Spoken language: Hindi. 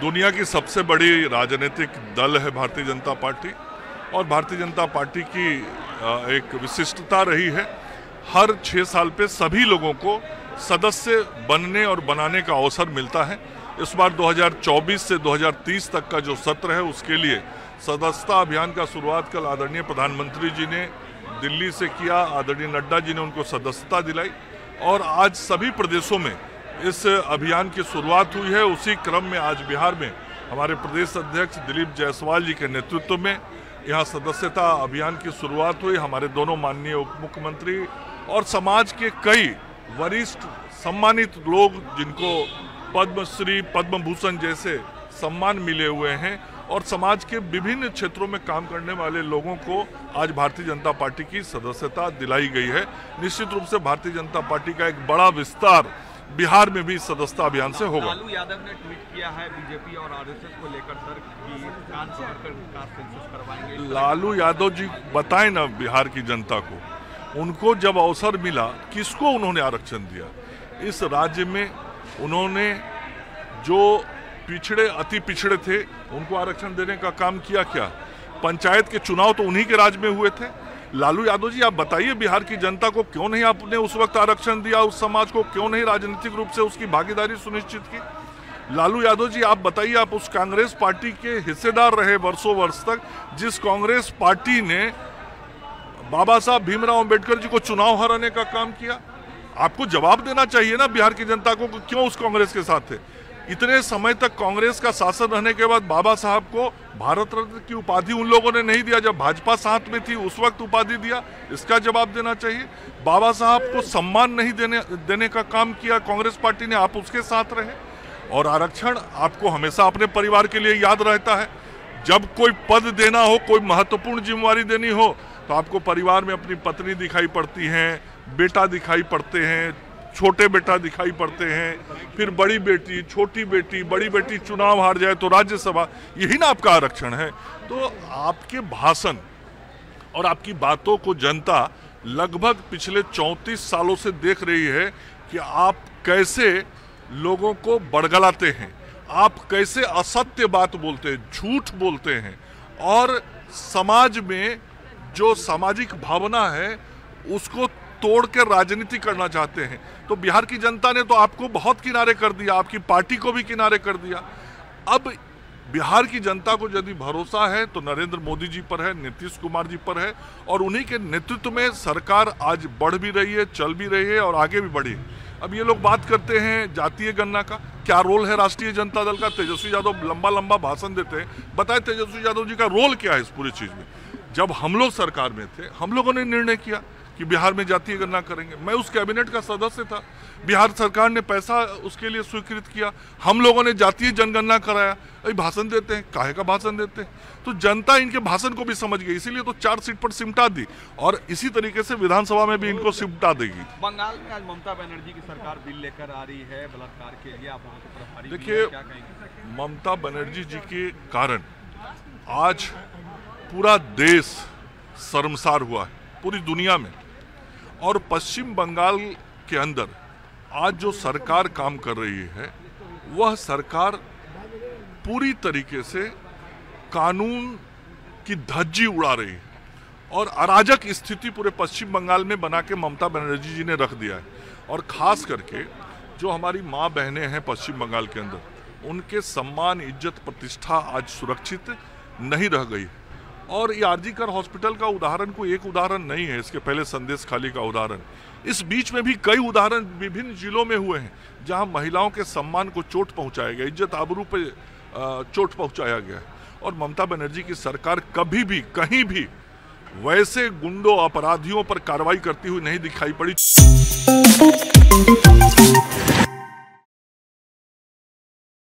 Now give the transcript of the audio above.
दुनिया की सबसे बड़ी राजनीतिक दल है भारतीय जनता पार्टी और भारतीय जनता पार्टी की एक विशिष्टता रही है, हर 6 साल पे सभी लोगों को सदस्य बनने और बनाने का अवसर मिलता है। इस बार 2024 से 2030 तक का जो सत्र है उसके लिए सदस्यता अभियान का शुरुआत कल आदरणीय प्रधानमंत्री जी ने दिल्ली से किया। आदरणीय नड्डा जी ने उनको सदस्यता दिलाई और आज सभी प्रदेशों में इस अभियान की शुरुआत हुई है। उसी क्रम में आज बिहार में हमारे प्रदेश अध्यक्ष दिलीप जायसवाल जी के नेतृत्व में यहाँ सदस्यता अभियान की शुरुआत हुई। हमारे दोनों माननीय उप मुख्यमंत्री और समाज के कई वरिष्ठ सम्मानित लोग जिनको पद्मश्री पद्म भूषण जैसे सम्मान मिले हुए हैं और समाज के विभिन्न क्षेत्रों में काम करने वाले लोगों को आज भारतीय जनता पार्टी की सदस्यता दिलाई गई है। निश्चित रूप से भारतीय जनता पार्टी का एक बड़ा विस्तार बिहार में भी सदस्यता अभियान से होगा। लालू यादव ने ट्वीट किया है बीजेपी और आरएसएस को लेकर सर कि कान पकड़कर विकास सेंसस करवाएंगे। लालू यादव जी बताएं ना बिहार की जनता को, उनको जब अवसर मिला किसको उन्होंने आरक्षण दिया? इस राज्य में उन्होंने जो पिछड़े अति पिछड़े थे उनको आरक्षण देने का काम किया क्या? पंचायत के चुनाव तो उन्हीं के राज में हुए थे। लालू यादव जी आप बताइए बिहार की जनता को क्यों नहीं आपने उस वक्त आरक्षण दिया? उस समाज को क्यों नहीं राजनीतिक रूप से उसकी भागीदारी सुनिश्चित की? लालू यादव जी आप बताइए, आप उस कांग्रेस पार्टी के हिस्सेदार रहे वर्षों वर्ष तक, जिस कांग्रेस पार्टी ने बाबा साहब भीमराव अंबेडकर जी को चुनाव हराने का काम किया। आपको जवाब देना चाहिए ना बिहार की जनता को क्यों उस कांग्रेस के साथ थे। इतने समय तक कांग्रेस का शासन रहने के बाद बाबा साहब को भारत रत्न की उपाधि उन लोगों ने नहीं दिया, जब भाजपा साथ में थी उस वक्त उपाधि दिया, इसका जवाब देना चाहिए। बाबा साहब को सम्मान नहीं देने का काम किया कांग्रेस पार्टी ने, आप उसके साथ रहे। और आरक्षण आपको हमेशा अपने परिवार के लिए याद रहता है। जब कोई पद देना हो, कोई महत्वपूर्ण जिम्मेवारी देनी हो तो आपको परिवार में अपनी पत्नी दिखाई पड़ती हैं, बेटा दिखाई पड़ते हैं, छोटे बेटा दिखाई पड़ते हैं, फिर बड़ी बेटी, छोटी बेटी, बड़ी बेटी चुनाव हार जाए तो राज्यसभा, यही ना आपका आरक्षण है। तो आपके भाषण और आपकी बातों को जनता लगभग पिछले 34 सालों से देख रही है कि आप कैसे लोगों को बड़गलाते हैं, आप कैसे असत्य बात बोलते हैं, झूठ बोलते हैं और समाज में जो सामाजिक भावना है उसको तोड़ कर राजनीति करना चाहते हैं। तो बिहार की जनता ने तो आपको बहुत किनारे कर दिया, आपकी पार्टी को भी किनारे कर दिया। अब बिहार की जनता को यदि भरोसा है तो नरेंद्र मोदी जी पर है, नीतीश कुमार जी पर है और उन्हीं के नेतृत्व में सरकार आज बढ़ भी रही है, चल भी रही है और आगे भी बढ़ी। अब ये लोग बात करते हैं जातीय गणना का, क्या रोल है राष्ट्रीय जनता दल का? तेजस्वी यादव लंबा लंबा भाषण देते हैं, बताए तेजस्वी यादव जी का रोल क्या है इस पूरी चीज में? जब हम लोग सरकार में थे हम लोगों ने निर्णय किया कि बिहार में जातीय गणना करेंगे। मैं उस कैबिनेट का सदस्य था, बिहार सरकार ने पैसा उसके लिए स्वीकृत किया, हम लोगों ने जातीय जनगणना कराया। अभी भाषण देते हैं, काहे का भाषण देते हैं? तो जनता इनके भाषण को भी समझ गई, इसीलिए तो 4 सीट पर सिमटा दी और इसी तरीके से विधानसभा में भी इनको सिमटा देगी। बंगाल में आज ममता बनर्जी की सरकार बिल लेकर आ रही है बलात्कार के लिए, आप वहां के प्रभारी, देखिए क्या कहेंगे? ममता बनर्जी जी के कारण आज पूरा देश शर्मसार हुआ है, पूरी दुनिया में। और पश्चिम बंगाल के अंदर आज जो सरकार काम कर रही है वह सरकार पूरी तरीके से कानून की धज्जी उड़ा रही है और अराजक स्थिति पूरे पश्चिम बंगाल में बना के ममता बनर्जी जी ने रख दिया है। और खास करके जो हमारी माँ बहनें हैं पश्चिम बंगाल के अंदर, उनके सम्मान, इज्जत, प्रतिष्ठा आज सुरक्षित नहीं रह गई है। और ये आरजीकर हॉस्पिटल का उदाहरण कोई एक उदाहरण नहीं है, इसके पहले संदेश खाली का उदाहरण, इस बीच में भी कई उदाहरण विभिन्न जिलों में हुए हैं जहां महिलाओं के सम्मान को चोट पहुंचाया गया, इज्जत आबरू पे चोट पहुंचाया गया है। और ममता बनर्जी की सरकार कभी भी कहीं भी वैसे गुंडों अपराधियों पर कार्रवाई करती हुई नहीं दिखाई पड़ी।